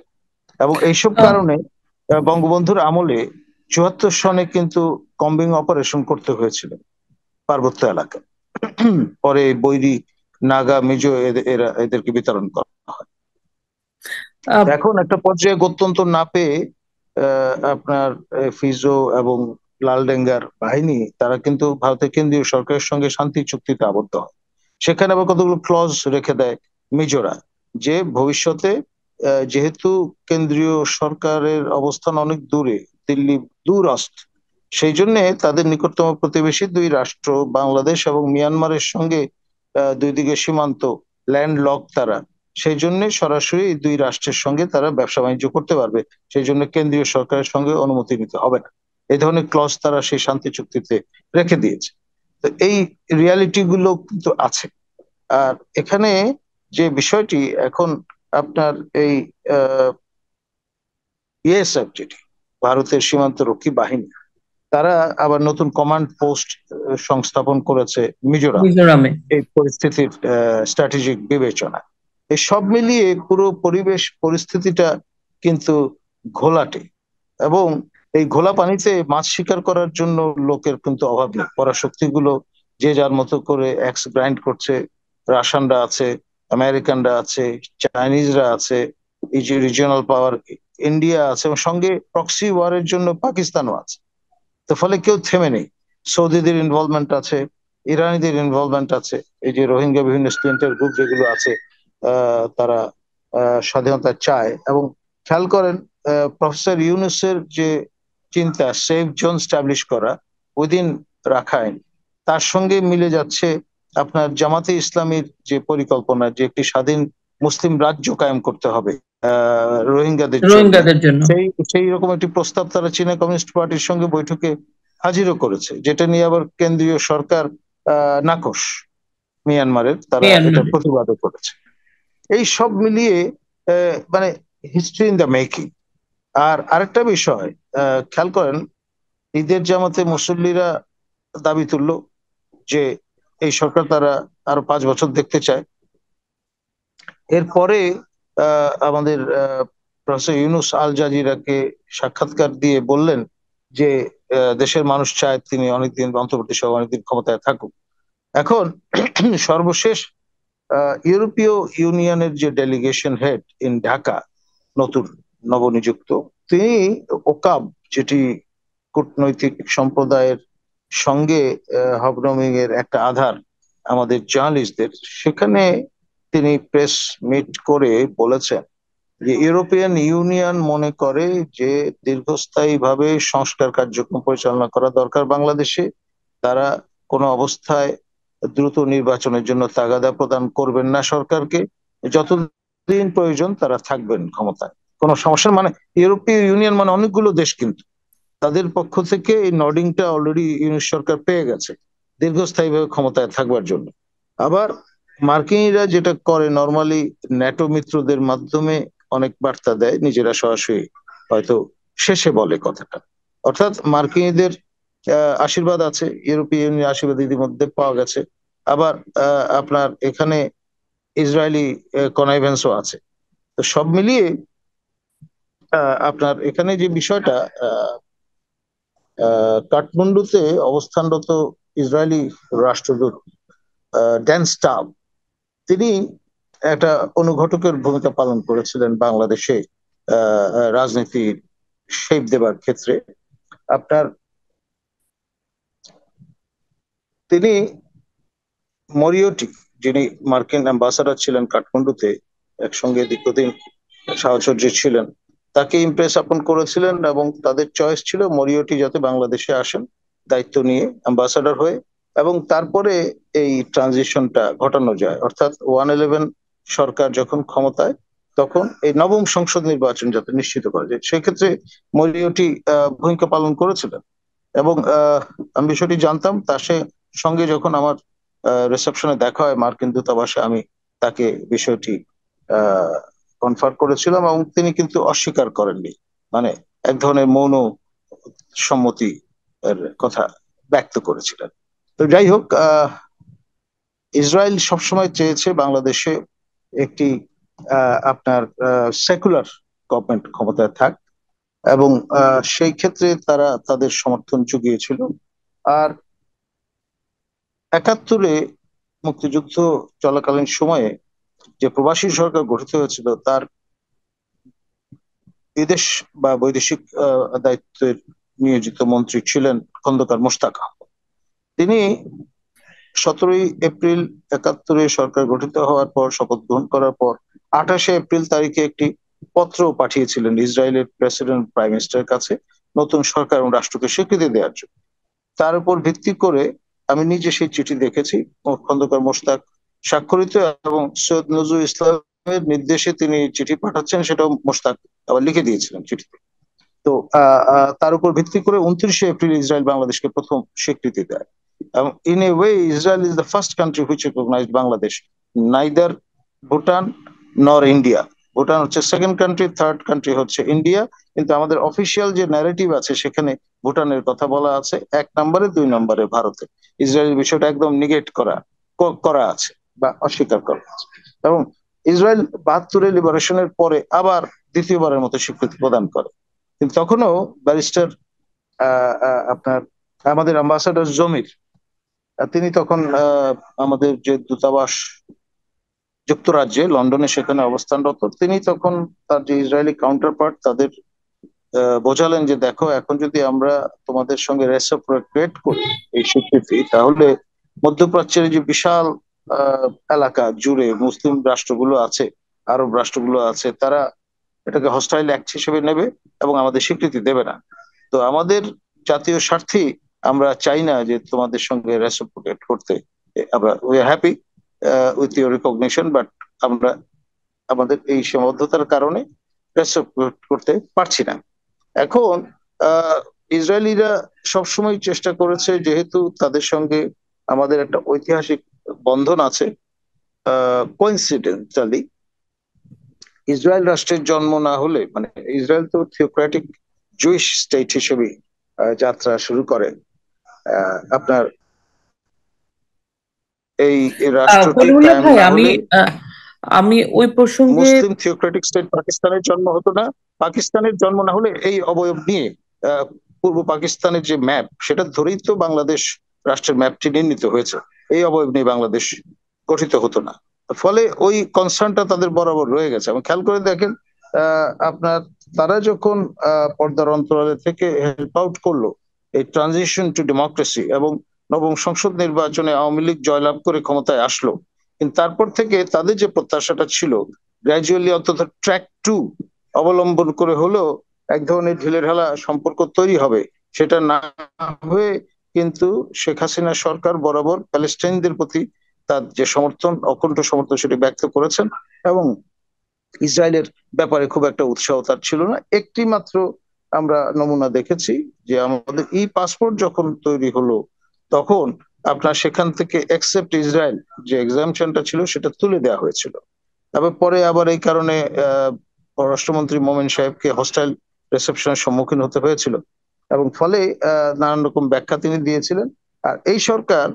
এবং এইসব কারণে বঙ্গবন্ধুর আমলে 74 সনে কিন্তু কম্বিং অপারেশন করতে হয়েছিল পার্বত্য এলাকায়। পরে বৈরী নাগা মিজো এরা এদেরকে বিতরণ করা হয়। এখন একটা পর্যায়ে গত্যন্তর না পেয়ে আপনার ফিজো এবং লালডেঙ্গার বাহিনী, তারা কিন্তু ভারতের কেন্দ্রীয় সরকারের সঙ্গে শান্তি চুক্তিতে আবদ্ধ হয়। সেখানে আবার কতগুলো ক্লজ রেখে দেয় মিজোরা, যে ভবিষ্যতে যেহেতু কেন্দ্রীয় সরকারের অবস্থান অনেক দূরে, দিল্লি দূরস্থ, সেই জন্য তাদের নিকটতম প্রতিবেশী দুই রাষ্ট্র বাংলাদেশ এবং মিয়ানমারের সঙ্গে দুই দিকে সীমান্ত, ল্যান্ড লক তারা, সেই জন্য সরাসরি এই দুই রাষ্ট্রের সঙ্গে তারা ব্যবসা বাণিজ্য করতে পারবে। সেই জন্য কেন্দ্রীয় সরকারের সঙ্গে অনুমতি নিতে হবে না। এই ধরনের ক্লজ তারা সেই শান্তি চুক্তিতে রেখে দিয়েছে। তো এই রিয়ালিটি গুলো কিন্তু আছে। আর এখানে যে বিষয়টি এখন আপনার এই বিএসএফ, যেটি ভারতের সীমান্ত রক্ষী বাহিনী, তারা আবার নতুন কমান্ড পোস্ট সংস্থাপন করেছে মিজোরামে এই পরিস্থিতির স্ট্র্যাটেজিক বিবেচনা। এই সব মিলিয়ে পুরো পরিবেশ পরিস্থিতিটা কিন্তু ঘোলাটে, এবং এই ঘোলা পানিতে মাছ শিকার করার জন্য লোকের কিন্তু অভাব নেই। পরাশক্তিগুলো যে যার মতো করে এক্স গ্রাইন্ড করছে। রাশিয়ানরা আছে, আমেরিকানরা আছে, চাইনিজরা আছে, এই যে রিজিওনাল পাওয়ার ইন্ডিয়া আছে, এবং সঙ্গে প্রক্সি ওয়ারের জন্য পাকিস্তানও আছে। তো ফলে কেউ থেমে নেই। সৌদিদের ইনভলভমেন্ট আছে, ইরানিদের ইনভলভমেন্ট আছে, এই যে রোহিঙ্গা বিভিন্ন স্টুডেন্টের গ্রুপ যেগুলো আছে, তারা স্বাধীনতা চায়। এবং খেয়াল করেন, প্রফেসর ইউনুসের যে চিন্তা সেফ জোন স্টাবলিশ করা উইদিন রাখাইন, তার সঙ্গে মিলে যাচ্ছে আপনার জামাতে ইসলামীর যে পরিকল্পনা, যে একটি স্বাধীন মুসলিম রাজ্য কায়েম করতে হবে রোহিঙ্গাদের জন্য। সেই সেই রকম একটি প্রস্তাব তারা চীনা কমিউনিস্ট পার্টির সঙ্গে বৈঠকে হাজিরও করেছে, যেটা নিয়ে আবার কেন্দ্রীয় সরকার নাকশ মিয়ানমারের, তারা এটা প্রতিবাদও করেছে। এই সব মিলিয়ে মানে হিস্ট্রি ইন দ্য মেকিং। আর আরেকটা বিষয় খেয়াল করেন, ঈদের জামাতে মুসল্লিরা দাবি তুললো যে এই সরকার তারা আরো 5 বছর দেখতে চায়। এরপরে আমাদের প্রফেসর ইউনুস আল জাজিরাকে সাক্ষাৎকার দিয়ে বললেন যে দেশের মানুষ চায় তিনি অনেকদিন অন্তর্বর্তী সরকার অনেকদিন ক্ষমতায় থাকুক। এখন সর্বশেষ ইউরোপীয় ইউনিয়নের যে ডেলিগেশন হেড ইন ঢাকা, নতুন নবনিযুক্ত, তিনি ওকাব, যেটি কূটনৈতিক সম্প্রদায়ের সঙ্গে হবনমিং এর একটা আধার আমাদের জার্নালিস্টদের, সেখানে তিনি প্রেস মিট করে বলেছেন যে ইউরোপিয়ান ইউনিয়ন মনে করে যে দীর্ঘস্থায়ীভাবে সংস্কার কার্যক্রম পরিচালনা করা দরকার বাংলাদেশে। তারা কোনো অবস্থায় দ্রুত নির্বাচনের জন্য তাগাদা প্রদান করবেন না সরকারকে, যতদিন প্রয়োজন তারা থাকবেন ক্ষমতায়, কোনো সমস্যা। মানে ইউরোপীয় ইউনিয়ন মানে অনেকগুলো দেশ, কিন্তু তাদের পক্ষ থেকে এই নডিংটা অলরেডি ইউনিট সরকার পেয়ে গেছে দীর্ঘস্থায়ীভাবে ক্ষমতায় থাকবার জন্য। আবার মার্কিনিরা যেটা করে নর্মালি, ন্যাটো মিত্রদের মাধ্যমে অনেক বার্তা দেয়, নিজেরা সরাসরি হয়তো শেষে বলে কথাটা। অর্থাৎ মার্কিনীদের আশীর্বাদ আছে, ইউরোপীয় ইউনিয়নের আশীর্বাদ ইতিমধ্যে পাওয়া গেছে। আবার আপনার এখানে ইসরায়েলি কনাইভেন্সও আছে। তো সব মিলিয়ে আপনার এখানে যে বিষয়টা, কাঠমান্ডুতে অবস্থানরত ইসরায়েলি রাষ্ট্রদূত ড্যান স্টাব, তিনি একটা অনুঘটকের ভূমিকা পালন করেছিলেন বাংলাদেশে রাজনীতির শেপ দেবার ক্ষেত্রে। আপনার তিনি মরিয়টি, যিনি মার্কিন অ্যাম্বাসাডার ছিলেন কাঠমান্ডুতে, একসঙ্গে দীর্ঘদিন সাহচর্য ছিলেন, তাকে ইমপ্রেস আপন করেছিলেন এবং তাদের চয়েস ছিল মরিয়টি যাতে বাংলাদেশে আসেন দায়িত্ব নিয়ে অ্যাম্বাসাডার হয়ে, এবং তারপরে এই ট্রানজিশনটা ঘটানো যায়। অর্থাৎ 111 সরকার যখন ক্ষমতায়, তখন এই নবম সংসদ নির্বাচন যাতে নিশ্চিত করা যায়, সেক্ষেত্রে মরিয়টি ভূমিকা পালন করেছিলেন। এবং আমি বিষয়টি জানতাম, তার সঙ্গে যখন আমার রিসেপশনে দেখা হয় মার্কিন দূতাবাসে, আমি তাকে বিষয়টি কনফার্ম করেছিলাম এবং তিনি কিন্তু অস্বীকার করেননি, মানে এক ধরনের মৌন সম্মতি এর কথা ব্যক্ত করেছিলেন। তো যাই হোক, ইসরায়েল সবসময় চেয়েছে বাংলাদেশে একটি আপনার সেকুলার গভর্নমেন্ট ক্ষমতায় থাক, এবং সেই ক্ষেত্রে তারা তাদের সমর্থন জুগিয়েছিল। আর 71-এ মুক্তিযুদ্ধ চলাকালীন সময়ে যে প্রবাসী সরকার গঠিত হয়েছিল, তার বিদেশ বা বৈদেশিক দায়িত্বের নিয়োজিত মন্ত্রী ছিলেন খন্দকার মোশতাক আহমদ। তিনি 17ই এপ্রিল 71-এ সরকার গঠিত হওয়ার পর, শপথ গ্রহণ করার পর 28শে এপ্রিল তারিখে একটি পত্র পাঠিয়েছিলেন ইসরায়েলের প্রেসিডেন্ট প্রাইম মিনিস্টারের কাছে নতুন সরকার এবং রাষ্ট্রকে স্বীকৃতি দেওয়ার জন্য। তার উপর ভিত্তি করে আমি নিজে সেই চিঠি দেখেছি, খন্দকার মোশতাক স্বাক্ষরিত, এবং সৈয়দ নজরুল ইসলামের নির্দেশে তিনি চিঠি পাঠাচ্ছেন সেটাও মোশতাক আবার লিখে দিয়েছিলেন চিঠিতে। তো তার উপর ভিত্তি করে 29শে এপ্রিল ইসরায়েল বাংলাদেশকে প্রথম স্বীকৃতি দেয়। এবং in a way Israel is the first country which recognised Bangladesh, neither Bhutan nor India. Bhutan হচ্ছে সেকেন্ড কান্ট্রি, থার্ড কান্ট্রি হচ্ছে ইন্ডিয়া, কিন্তু আমাদের অফিসিয়াল যে ন্যারেটিভ আছে সেখানে ভুটানের কথা বলা আছে 1 নম্বরে, 2 নম্বরে ভারতে। ইসরায়েলের বিষয়টা একদম নিগেট করা আছে বা অস্বীকার করা আছে। এবং ইসরায়েল 72-এর লিবারেশনের পরে আবার দ্বিতীয়বারের মতো স্বীকৃতি প্রদান করে, কিন্তু তখনও ব্যারিস্টার আপনার আমাদের অ্যাম্বাসাডার জমির, তিনি তখন আমাদের যে দূতাবাস যুক্তরাজ্যে লন্ডনে সেখানে অবস্থানরত, তিনি তখন তার যে ইসরায়েলি কাউন্টার পার্ট তাদের বোঝালেন যে দেখো, এখন যদি আমরা তোমাদের সঙ্গে রেসিপ্রোকেট করি এই স্বীকৃতি, তাহলে মধ্যপ্রাচ্যের যে বিশাল এলাকা জুড়ে মুসলিম রাষ্ট্রগুলো আছে, আরব রাষ্ট্রগুলো আছে, তারা এটাকে হস্টাইল অ্যাক্ট হিসেবে নেবে এবং আমাদের স্বীকৃতি দেবে না। তো আমাদের জাতীয় স্বার্থে আমরা চাই না যে তোমাদের সঙ্গে রেসিপ্রোকেট করতে। আমরা we are happy with your recognition, but আমরা আমাদের এই সীমাবদ্ধতার কারণে রেসিপ্রোকেট করতে পারছি না। এখন ইসরায়েলিরা সবসময় চেষ্টা করেছে, যেহেতু তাদের সঙ্গে আমাদের একটা ঐতিহাসিক বন্ধন আছে, কোইন্সিডেন্টালি ইসরায়েল রাষ্ট্রের জন্ম না হলে, মানে ইসরায়েল তো থিওক্রেটিক জুইশ স্টেট হিসেবে যাত্রা শুরু করে, আপনার এই রাষ্ট্রটি কলিমুল্লাহ কায়েম ভাই, না আমি হলে আমি ওই প্রসঙ্গে মুসলিম থিওক্রেটিক স্টেট পাকিস্তানের জন্ম হতো না। পাকিস্তানের জন্ম না হলে এই অবয়ব নিয়ে পূর্ব পাকিস্তানের যে ম্যাপ, সেটা ধরেই তো বাংলাদেশ রাষ্ট্রের ম্যাপটি নির্মিত হয়েছে। এই অবয়ব নিয়ে বাংলাদেশ গঠিত হতো না। ফলে ওই কনসার্নটা তাদের বরাবর রয়ে গেছে। এবং খেয়াল করে দেখেন, আপনার তারা যখন পর্দার অন্তরালে থেকে হেল্প আউট করলো এই ট্রানজিশন টু ডেমোক্রেসি, এবং নবম সংসদ নির্বাচনে আওয়ামী লীগ জয়লাভ করে ক্ষমতায় আসলো, কিন্তু তারপর থেকে তাদের যে প্রত্যাশাটা ছিল, গ্র্যাজুয়ালি অন্তত ট্র্যাক টু অবলম্বন করে হলেও এক ধরনের ঢিলেঢালা সম্পর্ক তৈরি হবে, সেটা না হয়ে কিন্তু শেখ হাসিনা সরকার বরাবর প্যালেস্টাইনদের প্রতি তার যে সমর্থন, অকুণ্ঠ সমর্থন, সেটি ব্যক্ত করেছেন। এবং ইসরায়েলের ব্যাপারে খুব একটা উৎসাহ তার ছিল না। একটি মাত্র আমরা নমুনা দেখেছি, যে আমাদের ই পাসপোর্ট যখন তৈরি হলো, তখন আপনার সেখান থেকে একসেপ্ট ইসরায়েল যে এক্সামশনটা ছিল সেটা তুলে দেওয়া হয়েছিল। তারপর পরে আবার এই কারণে পররাষ্ট্রমন্ত্রী মোমেন সাহেবকে হস্টাইল রিসেপশনের সম্মুখীন হতে হয়েছিল, এবং ফলে নানান রকম ব্যাখ্যা তিনি দিয়েছিলেন। আর এই সরকার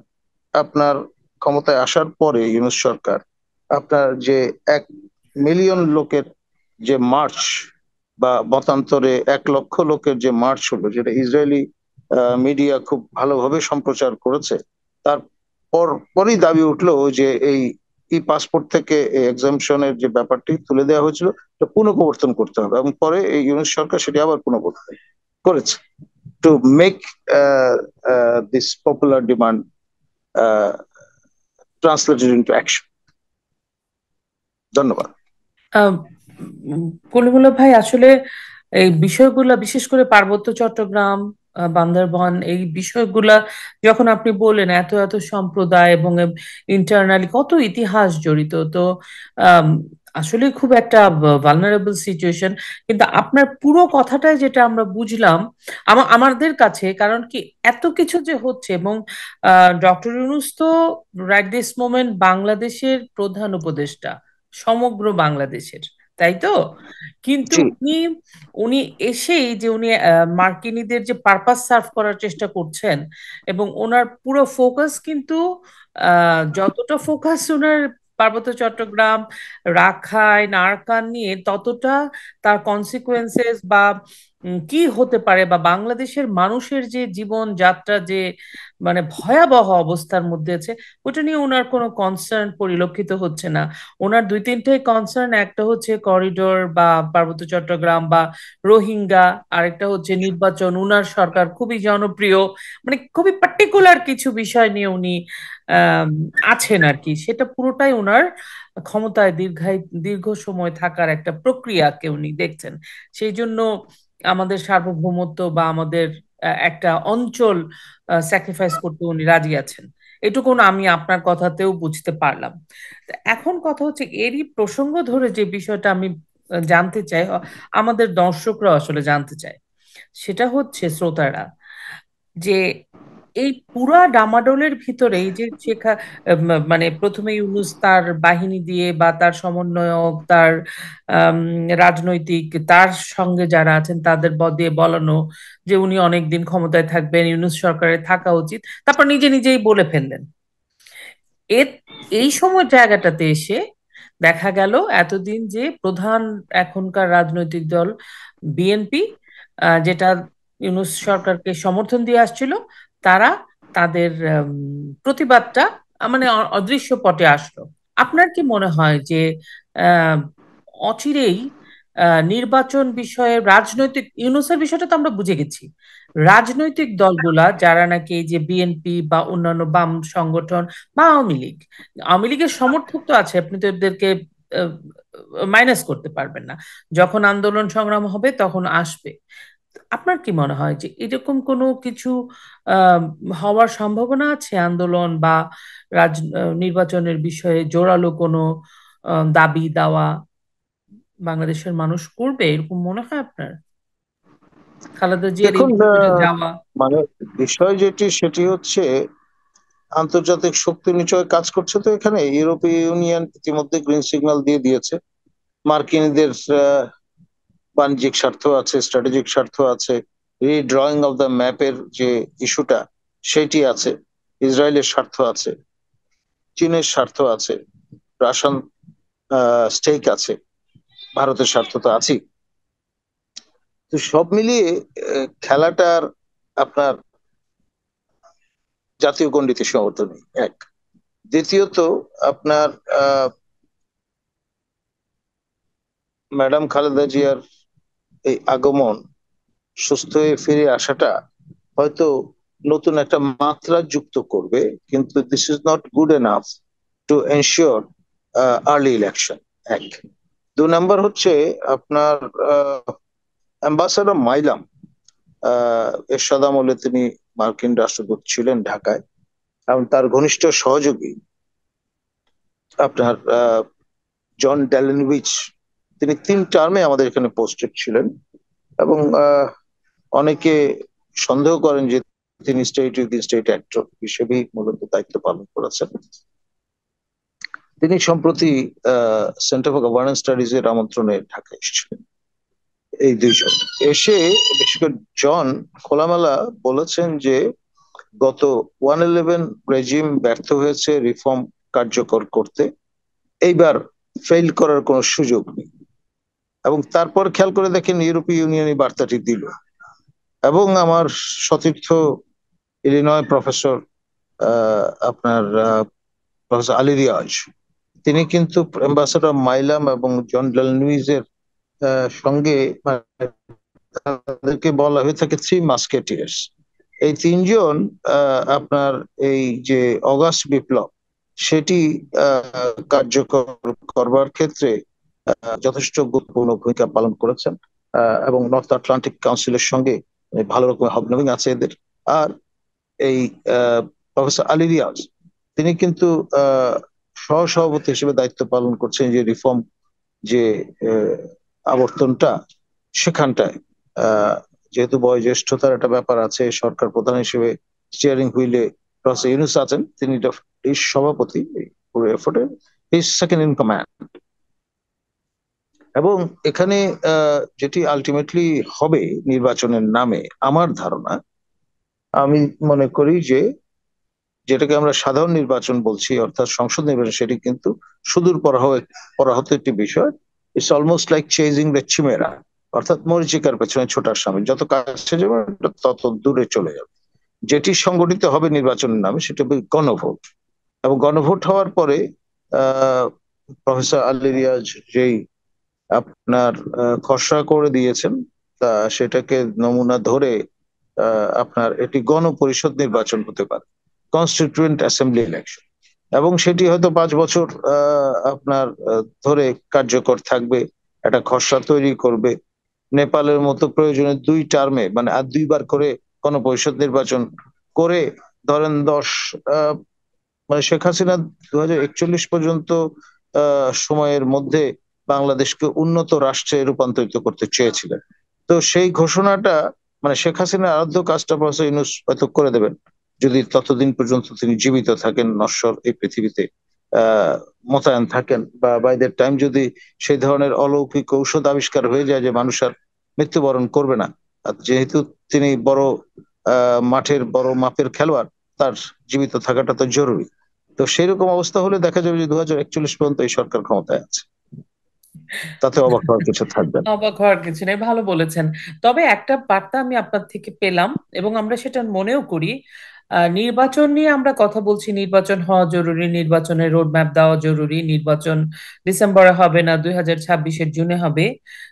আপনার ক্ষমতায় আসার পরে, ইউনূস সরকার, আপনার যে 1 মিলিয়ন লোকের যে মার্চ, বা মতান্তরে 1 লক্ষ লোকের যে মার্চ হলো, যেটা ইসরায়েলি মিডিয়া খুব ভালোভাবে সম্প্রচার করেছে, তার পরই দাবি উঠলো যে এই ই পাসপোর্ট থেকে এক্সামশনের যে ব্যাপারটি তুলে দেওয়া হয়েছিল, এটা পুনঃপ্রবর্তন করতে হবে। এবং পরে এই ইউনূস সরকার সেটি আবার পুনঃপ্রবর্তন করেছে, to make this popular demand translated into action. ধন্যবাদ। আহ, কলিমুল্লাহ ভাই, আসলে এই বিষয়গুলা বিশেষ করে পার্বত্য চট্টগ্রাম, বান্দরবান, এই বিষয়গুলা যখন আপনি বললেন এত এত সম্প্রদায় এবং ইন্টারনালি কত ইতিহাস জড়িত, তো আম, আসলে খুব একটা ভালনারেবল সিচুয়েশন। কিন্তু আপনার পুরো কথাটাই যেটা আমরা বুঝলাম আমাদের কাছে, কারণ কি এত কিছু যে হচ্ছে, এবং ডক্টর ইউনূস তো রাইট দিস মোমেন্ট বাংলাদেশের প্রধান উপদেষ্টা, সমগ্র বাংলাদেশের, তাই তো? কিন্তু জি। উনি উনি এসেই যে উনি মার্কিনীদের যে পারপাস সার্ভ করার চেষ্টা করছেন, এবং ওনার পুরো ফোকাস কিন্তু যতটা ফোকাস ওনার পার্বত্য চট্টগ্রাম, রাখাইন, আরাকান নিয়ে, ততটা তার কনসিকুয়েন্সেস বা কি হতে পারে, বা বাংলাদেশের মানুষের যে জীবন যাত্রা যে মানে ভয়াবহ অবস্থার মধ্যে আছে, ওটা নিয়ে ওনার কোনো কনসার্ন পরিলক্ষিত হচ্ছে না। ওনার দুই তিনটাই কনসার্ন, একটা হচ্ছে করিডোর বা পার্বত্য চট্টগ্রাম বা রোহিঙ্গা, আরেকটা হচ্ছে নির্বাচন। উনার সরকার খুবই জনপ্রিয়, মানে খুবই পার্টিকুলার কিছু বিষয় নিয়ে উনি আহ আছেন আর কি। সেটা পুরোটাই ওনার ক্ষমতায় দীর্ঘ সময় থাকার একটা প্রক্রিয়াকে উনি দেখছেন। সেই জন্য আমাদের সার্বভৌমত্ব বা আমাদের একটা অঞ্চল স্যাক্রিফাইস করতে উনি রাজি আছেন, এটুকু আমি আপনার কথাতেও বুঝতে পারলাম। তা এখন কথা হচ্ছে, এরই প্রসঙ্গ ধরে যে বিষয়টা আমি জানতে চাই, আমাদের দর্শকরা আসলে জানতে চায়, সেটা হচ্ছে শ্রোতারা, যে এই পুরা ডামাডোলের ভিতরে এই যে মানে প্রথমে ইউনূস তার বাহিনী দিয়ে বা তার সমন্বয়ক, তার আম, রাজনৈতিক, তার সঙ্গে যারা আছেন তাদের দিয়ে বলানো যে উনি অনেকদিন ক্ষমতায় থাকবেন, ইউনূস সরকারের থাকা উচিত, তারপর নিজে নিজেই বলে ফেললেন। এর এই সময় জায়গাটাতে এসে দেখা গেল এতদিন যে প্রধান এখনকার রাজনৈতিক দল বিএনপি, যেটা ইউনূস সরকারকে সমর্থন দিয়ে আসছিল, তারা তাদের প্রতিবাদটা মানে অদৃশ্য পটে আসলো। আপনার কি মনে হয় যে আহ, অচিরেই নির্বাচন বিষয়ে রাজনৈতিক, ইউনূসের বিষয়টা তো আমরা বুঝে গেছি, রাজনৈতিক দলগুলা যারা নাকি এই যে বিএনপি বা অন্যান্য বাম সংগঠন বা আওয়ামী লীগের সমর্থক তো আছে, আপনি তো এদেরকে মাইনাস করতে পারবেন না, যখন আন্দোলন সংগ্রাম হবে তখন আসবে। আপনার কি মনে হয় যে এরকম কোনো কিছু আহ হওয়ার সম্ভাবনা আছে, আন্দোলন বা নির্বাচনের বিষয়ে জোরালো কোনো দাবি দাওয়া বাংলাদেশের মানুষ করবে, এরকম মনে হয় আপনার? খালেদা জিয়ার এই দেখুন, বিষয়টা যাওয়া। মানে বিষয় যেটি সেটি হচ্ছে, আন্তর্জাতিক শক্তি নিশ্চয় কাজ করছে। তো এখানে ইউরোপীয় ইউনিয়ন ইতিমধ্যে গ্রিন সিগন্যাল দিয়ে দিয়েছে। মার্কিনীদের বাণিজ্যিক স্বার্থ আছে, স্ট্র্যাটেজিক স্বার্থ আছে, রিড্রয়িং অফ দ্য ম্যাপের যে ইস্যুটা সেটি আছে, ইসরায়েলের স্বার্থ আছে, চীনের স্বার্থ আছে, রাশিয়ান স্টেক আছে, ভারতের স্বার্থ তো আছেই। তো সব মিলিয়ে খেলাটার আপনার জাতীয় গণ্ডিতে সীমাবদ্ধ নেই, এক। দ্বিতীয়ত, আপনার ম্যাডাম খালেদা জিয়ার এই আগমন, সুস্থ হয়ে ফিরে আসাটা হয়তো নতুন একটা মাত্রা যুক্ত করবে, কিন্তু this is not good enough to ensure early election, এক। 2 নম্বর হচ্ছে আপনার অ্যাম্বাসাডার মাইলাম, এরশাদ আমলে তিনি মার্কিন রাষ্ট্রদূত ছিলেন ঢাকায়, এবং তার ঘনিষ্ঠ সহযোগী আপনার জন ড্যালেনউইচ, তিনি 3 টার্মে আমাদের এখানে পোস্টেড ছিলেন, এবং অনেকে সন্দেহ করেন যে তিনি স্টেট উইথ স্টেট অ্যাক্টর হিসেবেই মূলত দায়িত্ব পালন করেছেন। তিনি সম্প্রতি সেন্টার ফর গভর্নেন্স স্টাডিজ এর আমন্ত্রণে ঢাকা এসেছিলেন। এই 2 জন এসে, বিশেষ করে জন, খোলামেলা বলেছেন যে গত 111 রেজিম ব্যর্থ হয়েছে রিফর্ম কার্যকর করতে, এইবার ফেল করার কোনো সুযোগ নেই। এবং তারপর খেয়াল করে দেখেন ইউরোপীয় ইউনিয়ন এই বার্তাটি দিল, এবং আমার সতীর্থ ইলিনয় প্রফেসর আপনার প্রফেসর আলী রিয়াজ, তিনি কিন্তু অ্যাম্বাসাডার মাইলাম এবং জন ডেলনুইজের সঙ্গে, মানে তাদেরকে বলা হয়ে থাকে 3 মাস্কেটিয়ার্স। এই 3 জন আপনার এই যে অগাস্ট বিপ্লব, সেটি কার্যকর করবার ক্ষেত্রে যথেষ্ট গুরুত্বপূর্ণ ভূমিকা পালন করেছেন, এবং নর্থ আটলান্টিক কাউন্সিলের সঙ্গে ভালো রকমের হবনবিং আছে এদের। আর এই প্রফেসর আলী রিয়াজ, তিনি কিন্তু সহসভাপতি হিসেবে দায়িত্ব পালন করছেন যে রিফর্ম, যে আবর্তনটা, সেখানটায় যেহেতু বয়োজ্যেষ্ঠতার একটা ব্যাপার আছে, সরকার প্রধান হিসেবে স্টিয়ারিং হুইলে প্রফেসর ইউনূস আছেন, তিনি এই সভাপতি এই পুরো এফোর্টে, ইজ সেকেন্ড ইন কমান্ড। এবং এখানে যেটি আলটিমেটলি হবে নির্বাচনের নামে, আমার ধারণা, আমি মনে করি যে যেটাকে আমরা সাধারণ নির্বাচন বলছি, অর্থাৎ সংসদ নির্বাচন, সেটি কিন্তু সুদূর পরাহত একটি বিষয়। It's almost like chasing the chimera, অর্থাৎ মরীচিকার পেছনে ছোটার সামনে, যত কাছে যাবে তত দূরে চলে যাবে। যেটি সংগঠিত হবে নির্বাচনের নামে সেটা হবে গণভোট। এবং গণভোট হওয়ার পরে প্রফেসর আলী রিয়াজ যেই আপনার খসড়া করে দিয়েছেন, তা সেটাকে নমুনা ধরে আপনার এটি গণপরিষদ নির্বাচন হতে পারে, কনস্টিটিউয়েন্ট অ্যাসেম্বলি ইলেকশন। এবং সেটি হয়তো 5 বছর আপনার ধরে কার্যকর থাকবে, একটা খসড়া তৈরি করবে। নেপালের মতো প্রয়োজনে 2 টার্মে, মানে আর 2বার করে গণপরিষদ নির্বাচন করে, ধরেন 10, মানে শেখ হাসিনা 2041 পর্যন্ত সময়ের মধ্যে বাংলাদেশকে উন্নত রাষ্ট্রে রূপান্তরিত করতে চেয়েছিলেন। তো সেই ঘোষণাটা, মানে শেখ হাসিনার আরাধ্য কাজটা প্রফেসর ইউনূস হয়তো করে দেবেন, যদি ততদিন পর্যন্ত তিনি জীবিত থাকেন, নশ্বর এই পৃথিবীতে মোতায়েন থাকেন, বা বাই দ্যাট টাইম যদি সেই ধরনের অলৌকিক ঔষধ আবিষ্কার হয়ে যায় যে মানুষ আর মৃত্যুবরণ করবে না। আর যেহেতু তিনি বড় মাঠের বড় মাপের খেলোয়াড়, তার জীবিত থাকাটা তো জরুরি। তো সেরকম অবস্থা হলে দেখা যাবে যে 2041 পর্যন্ত এই সরকার ক্ষমতায় আছে, তাতে অবাক হওয়ার কিছু থাকবে না। অবাক হওয়ার কিছু নেই, ভালো বলেছেন। তবে একটা বার্তা আমি আপনার থেকে পেলাম, এবং আমরা সেটা মনেও করি। নির্বাচন নিয়ে আমরা কথা বলছি, নির্বাচন হওয়া জরুরি, নির্বাচনের রোডম্যাপ দেওয়া জরুরি, নির্বাচন ডিসেম্বরে হবে না, 2026-এর জুনে হবে।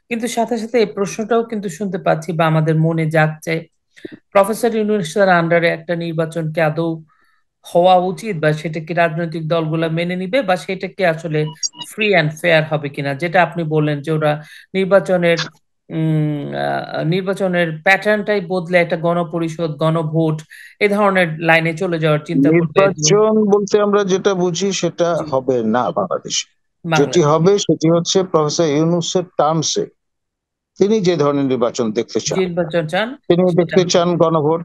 কিন্তু সাথে সাথে এই প্রশ্নটাও কিন্তু শুনতে পাচ্ছি বা আমাদের মনে জাগছে, প্রফেসর ইউনূসের আন্ডারে একটা নির্বাচন কি আদৌ হওয়া উচিত, বা সেটা কি রাজনৈতিক দলগুলো মেনে নিবে, বা সেটা কি আসলে ফ্রি অ্যান্ড ফেয়ার হবে কিনা, যেটা আপনি বললেন যে ওরা নির্বাচনের নির্বাচনের প্যাটার্নটাই বদলে একটা গণপরিষদ, গণভোট এ ধরনের লাইনে চলে যাওয়ার চিন্তা করবে নির্বাচন বলতে আমরা যেটা বুঝি সেটা জি, হবে না বাংলাদেশে। যেটি বাংলাদেশ। হবে সেটি হচ্ছে প্রফেসর ইউনূসের টার্মসে তিনি যে ধরনের নির্বাচন দেখতে চান। নির্বাচন চান তিনি সেটা দেখতে হবে। চান গণভোট,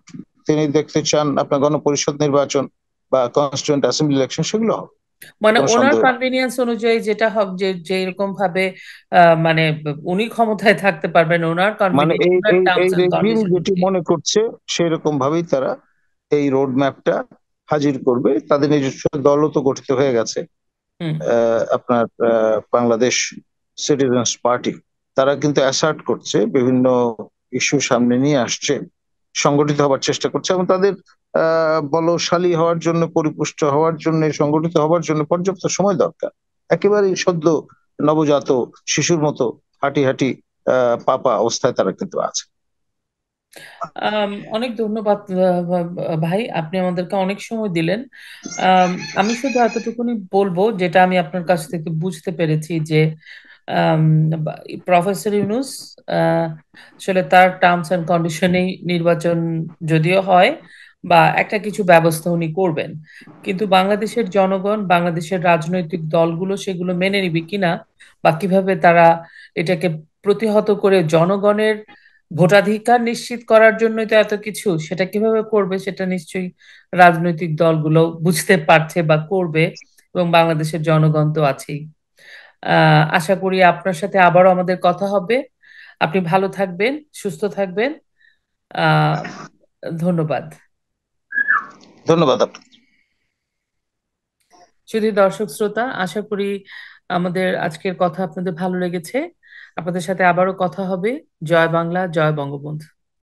তিনি দেখতে চান আপনার গণপরিষদ নির্বাচন বা কনস্টিটিউয়েন্ট অ্যাসেম্বলি ইলেকশন, সেগুলো হবে, মানে কোনো ওনার সন্দেহ নেই। কনভিনিয়েন্স অনুযায়ী যেটা হবে, যে যেরকম ভাবে মানে উনি ক্ষমতায় থাকতে পারবেন, ওনার মানে কনভিনিয়েন্স, এই ওনার এই এই টার্মস এন্ড রেজিম কন্ডিশন যেটি অনুযায়ী। মনে করছে সেরকম ভাবেই তারা এই রোড ম্যাপটা হাজির করবে। তাদের নিজস্ব দলও তো গঠিত হয়ে গেছে, হুম। আপনার বাংলাদেশ সিটিজেন্স পার্টি। তারা কিন্তু অ্যাসার্ট করছে বিভিন্ন ইস্যু সামনে নিয়ে আসছে, সংগঠিত হবার চেষ্টা করছে, এবং তাদের বলশালী হওয়ার জন্য, পরিপুষ্ট হওয়ার জন্য, সংগঠিত হওয়ার জন্য পর্যাপ্ত সময় দরকার। একেবারেই সদ্য নবজাত শিশুর মতো হাঁটি হাঁটি পাপা অবস্থায় তারা কিন্তু আছে। অনেক ধন্যবাদ ভাই, আপনি আমাদেরকে অনেক সময় দিলেন। আম, আমি শুধু এতটুকুনি বলবো, যেটা আমি আপনার কাছ থেকে বুঝতে পেরেছি যে আম, প্রফেসর ইউনূস আহ, আসলে তার টার্মস এন্ড কন্ডিশনেই নির্বাচন যদিও হয় বা একটা কিছু ব্যবস্থা উনি করবেন, কিন্তু বাংলাদেশের জনগণ, বাংলাদেশের রাজনৈতিক দলগুলো সেগুলো মেনে নিবে কিনা বা কিভাবে তারা এটাকে প্রতিহত করে জনগণের ভোটাধিকার নিশ্চিত করার জন্যই তো এত কিছু, সেটা কিভাবে করবে সেটা নিশ্চয়ই রাজনৈতিক দলগুলো বুঝতে পারছে বা করবে, এবং বাংলাদেশের জনগণ তো আছেই। আশা করি আপনার সাথে আবারও আমাদের কথা হবে। আপনি ভালো থাকবেন, সুস্থ থাকবেন। আহ ধন্যবাদ। ধন্যবাদ আপনাকে। শুধু দর্শক শ্রোতা, আশা করি আমাদের আজকের কথা আপনাদের ভালো লেগেছে। আপনাদের সাথে আবারও কথা হবে। জয় বাংলা, জয় বঙ্গবন্ধু।